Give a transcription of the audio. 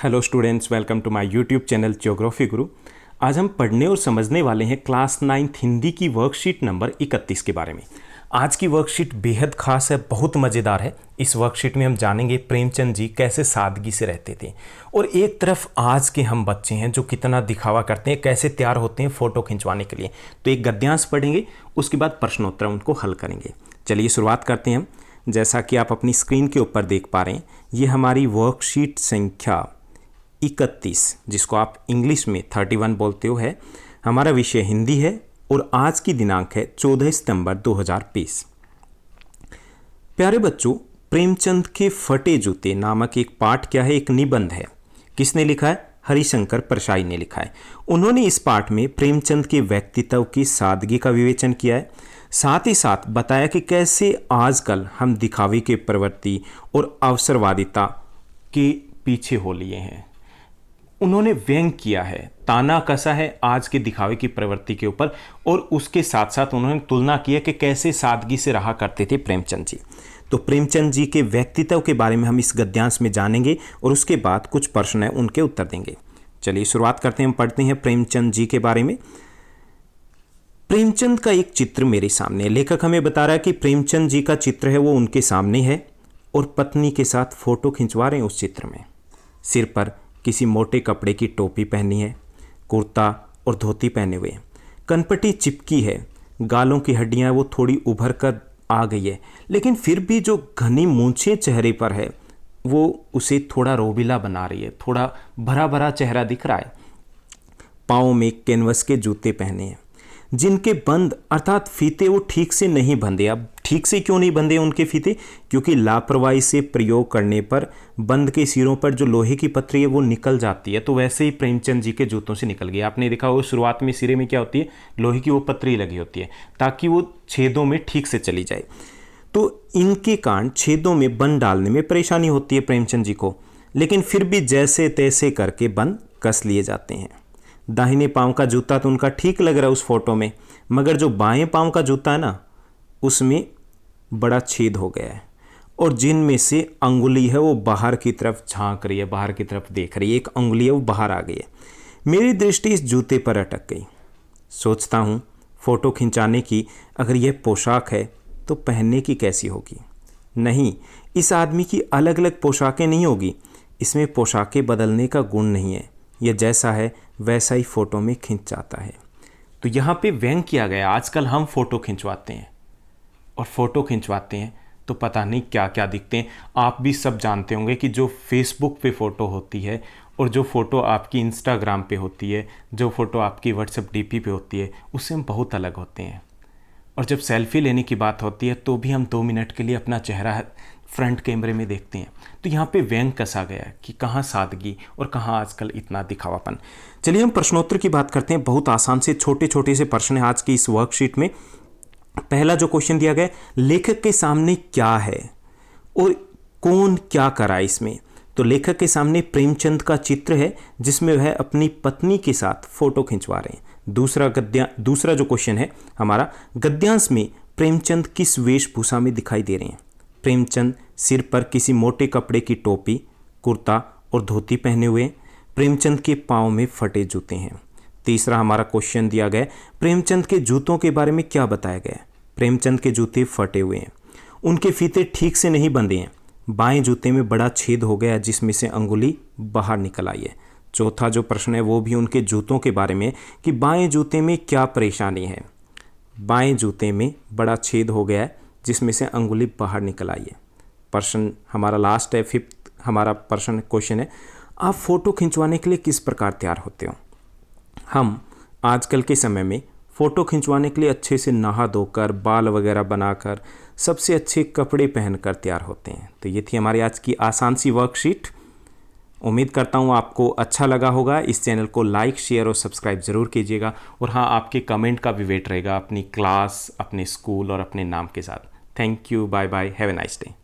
Hello students, welcome to my YouTube channel geography Guru. आज हम पढ़ने और समझने वाले हैं क्लास 9 हिंदी की वर्कशीट नंबर 31 के बारे में। आज की वर्कशीट बेहद खास है, बहुत मज़ेदार है। इस वर्कशीट में हम जानेंगे प्रेमचंद जी कैसे सादगी से रहते थे, और एक तरफ आज के हम बच्चे हैं जो कितना दिखावा करते हैं, कैसे तैयार होते हैं फ़ोटो खिंचवाने के लिए। तो एक गद्यांश पढ़ेंगे, उसके बाद प्रश्नोत्तर उनको हल करेंगे। चलिए शुरुआत करते हैं हम। जैसा कि आप अपनी स्क्रीन के ऊपर देख पा रहे हैं, ये हमारी वर्कशीट संख्या 31, जिसको आप इंग्लिश में 31 बोलते हो, है। हमारा विषय हिंदी है और आज की दिनांक है 14 सितंबर 2020। प्यारे बच्चों, प्रेमचंद के फटे जूते नामक एक पाठ क्या है, एक निबंध है। किसने लिखा है? हरिशंकर परसाई ने लिखा है। उन्होंने इस पाठ में प्रेमचंद के व्यक्तित्व की सादगी का विवेचन किया है, साथ ही साथ बताया कि कैसे आजकल हम दिखावे के प्रवृत्ति और अवसरवादिता के पीछे हो लिए हैं। उन्होंने व्यंग किया है, ताना कसा है आज के दिखावे की प्रवृत्ति के ऊपर, और उसके साथ साथ उन्होंने तुलना की है कि कैसे सादगी से रहा करते थे प्रेमचंद जी। तो प्रेमचंद जी के व्यक्तित्व के बारे में हम इस गद्यांश में जानेंगे और उसके बाद कुछ प्रश्न है उनके उत्तर देंगे। चलिए शुरुआत करते हैं। हम पढ़ते हैं प्रेमचंद जी के बारे में। प्रेमचंद का एक चित्र मेरे सामने है। लेखक हमें बता रहा है कि प्रेमचंद जी का चित्र है वो उनके सामने है और पत्नी के साथ फोटो खिंचवा रहे हैं उस चित्र में। सिर पर किसी मोटे कपड़े की टोपी पहनी है, कुर्ता और धोती पहने हुए, कनपटी चिपकी है, गालों की हड्डियां वो थोड़ी उभर कर आ गई है, लेकिन फिर भी जो घनी मूंछें चेहरे पर है वो उसे थोड़ा रोबीला बना रही है, थोड़ा भरा भरा चेहरा दिख रहा है। पाँव में कैनवस के जूते पहने हैं जिनके बंद अर्थात फीते वो ठीक से नहीं बंधे। अब ठीक से क्यों नहीं बंधे उनके फीते? क्योंकि लापरवाही से प्रयोग करने पर बंद के सिरों पर जो लोहे की पत्थरी है वो निकल जाती है। तो वैसे ही प्रेमचंद जी के जूतों से निकल गई। आपने देखा वो शुरुआत में सिरे में क्या होती है, लोहे की वो पत्थरी लगी होती है ताकि वो छेदों में ठीक से चली जाए। तो इनके कारण छेदों में बंद डालने में परेशानी होती है प्रेमचंद जी को, लेकिन फिर भी जैसे तैसे करके बंद कस लिए जाते हैं। दाहिने पांव का जूता तो उनका ठीक लग रहा है उस फोटो में, मगर जो बाएं पांव का जूता है ना, उसमें बड़ा छेद हो गया है और जिनमें से अंगुली है वो बाहर की तरफ झांक रही है, बाहर की तरफ देख रही है। एक अंगुली है वो बाहर आ गई है। मेरी दृष्टि इस जूते पर अटक गई। सोचता हूँ फोटो खिंचाने की अगर यह पोशाक है तो पहनने की कैसी होगी। नहीं, इस आदमी की अलग अलग पोशाकें नहीं होगी, इसमें पोशाकें बदलने का गुण नहीं है। यह जैसा है वैसा ही फोटो में खिंच जाता है। तो यहाँ पे व्यंग किया गया। आजकल हम फोटो खिंचवाते हैं और फोटो खिंचवाते हैं तो पता नहीं क्या क्या दिखते हैं। आप भी सब जानते होंगे कि जो फेसबुक पे फ़ोटो होती है और जो फ़ोटो आपकी इंस्टाग्राम पे होती है, जो फ़ोटो आपकी व्हाट्सएप डीपी पे होती है, उससे हम बहुत अलग होते हैं। और जब सेल्फी लेने की बात होती है तो भी हम 2 मिनट के लिए अपना चेहरा फ्रंट कैमरे में देखते हैं। तो यहाँ पे व्यंग कसा गया है कि कहाँ सादगी और कहाँ आजकल इतना दिखावापन। चलिए हम प्रश्नोत्तर की बात करते हैं। बहुत आसान से छोटे छोटे से प्रश्न है आज की इस वर्कशीट में। पहला जो क्वेश्चन दिया गया, लेखक के सामने क्या है और कौन क्या करा इसमें? तो लेखक के सामने प्रेमचंद का चित्र है जिसमें वह अपनी पत्नी के साथ फोटो खिंचवा रहे हैं। दूसरा जो क्वेश्चन है हमारा, गद्यांश में प्रेमचंद किस वेशभूषा में दिखाई दे रहे हैं? प्रेमचंद सिर पर किसी मोटे कपड़े की टोपी, कुर्ता और धोती पहने हुए। प्रेमचंद के पाँव में फटे जूते हैं। तीसरा हमारा क्वेश्चन दिया गया, प्रेमचंद के जूतों के बारे में क्या बताया गया है? प्रेमचंद के जूते फटे हुए हैं, उनके फीते ठीक से नहीं बंधे हैं, बाएं जूते में बड़ा छेद हो गया जिसमें से अंगुली बाहर निकल आई है। चौथा जो प्रश्न है वो भी उनके जूतों के बारे में कि बाएं जूते में क्या परेशानी है? बाएं जूते में बड़ा छेद हो गया है जिसमें से अंगुली बाहर निकल आई है। प्रश्न हमारा लास्ट है, 5th हमारा प्रश्न क्वेश्चन है, आप फोटो खिंचवाने के लिए किस प्रकार तैयार होते हो? हम आजकल के समय में फ़ोटो खिंचवाने के लिए अच्छे से नहा धोकर, बाल वगैरह बनाकर, सबसे अच्छे कपड़े पहनकर तैयार होते हैं। तो ये थी हमारी आज की आसान सी वर्कशीट। उम्मीद करता हूँ आपको अच्छा लगा होगा। इस चैनल को लाइक, शेयर और सब्सक्राइब ज़रूर कीजिएगा। और हाँ, आपके कमेंट का भी वेट रहेगा अपनी क्लास, अपने स्कूल और अपने नाम के साथ। Thank you, bye bye, have a nice day.